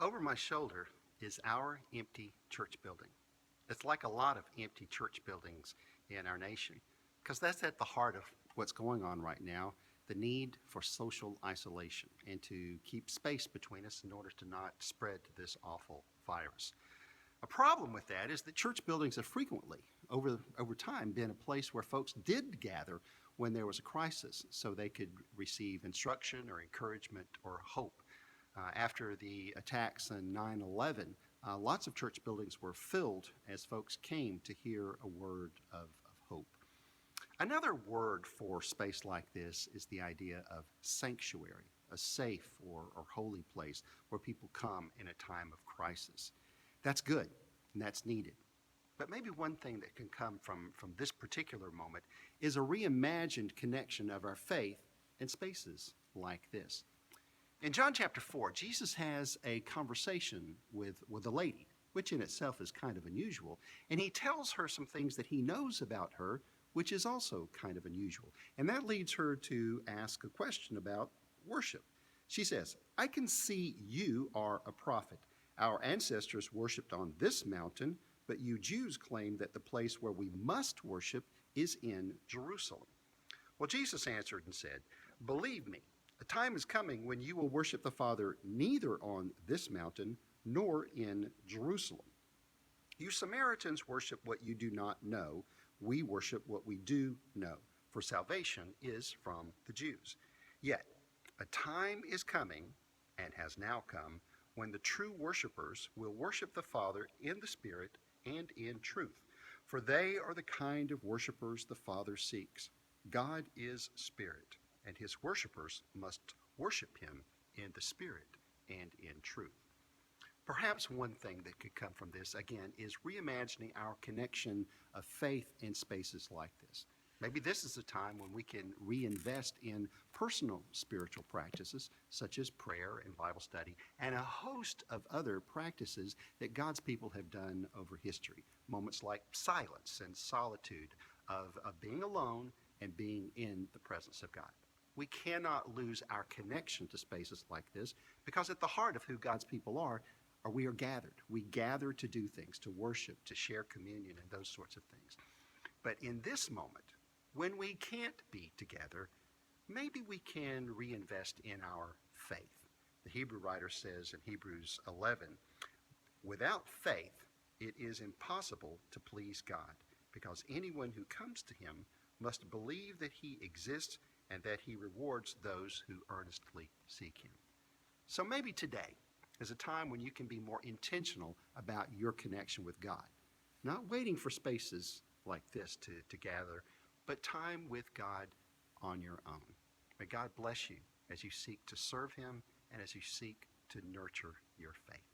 Over my shoulder is our empty church building. It's like a lot of empty church buildings in our nation, because that's at the heart of what's going on right now, the need for social isolation and to keep space between us in order to not spread this awful virus. A problem with that is that church buildings have frequently, over time, been a place where folks did gather when there was a crisis so they could receive instruction or encouragement or hope. After the attacks on 9/11, lots of church buildings were filled as folks came to hear a word of hope. Another word for space like this is the idea of sanctuary, a safe or holy place where people come in a time of crisis. That's good and that's needed. But maybe one thing that can come from this particular moment is a reimagined connection of our faith in spaces like this. In John chapter 4, Jesus has a conversation with a lady, which in itself is kind of unusual, and he tells her some things that he knows about her, which is also kind of unusual. And that leads her to ask a question about worship. She says, "I can see you are a prophet. Our ancestors worshipped on this mountain, but you Jews claim that the place where we must worship is in Jerusalem." Well, Jesus answered and said, "Believe me, a time is coming when you will worship the Father neither on this mountain nor in Jerusalem. You Samaritans worship what you do not know. We worship what we do know, for salvation is from the Jews. Yet a time is coming, and has now come, when the true worshipers will worship the Father in the Spirit and in truth, for they are the kind of worshipers the Father seeks. God is Spirit, and his worshipers must worship him in the Spirit and in truth." Perhaps one thing that could come from this, again, is reimagining our connection of faith in spaces like this. Maybe this is a time when we can reinvest in personal spiritual practices, such as prayer and Bible study, and a host of other practices that God's people have done over history. Moments like silence and solitude, of being alone and being in the presence of God. We cannot lose our connection to spaces like this, because at the heart of who God's people are we are gathered. We gather to do things, to worship, to share communion, and those sorts of things. But in this moment, when we can't be together, maybe we can reinvest in our faith. The Hebrew writer says in Hebrews 11, "Without faith, it is impossible to please God, because anyone who comes to him must believe that he exists and that he rewards those who earnestly seek him." So maybe today is a time when you can be more intentional about your connection with God. Not waiting for spaces like this to gather, but time with God on your own. May God bless you as you seek to serve him and as you seek to nurture your faith.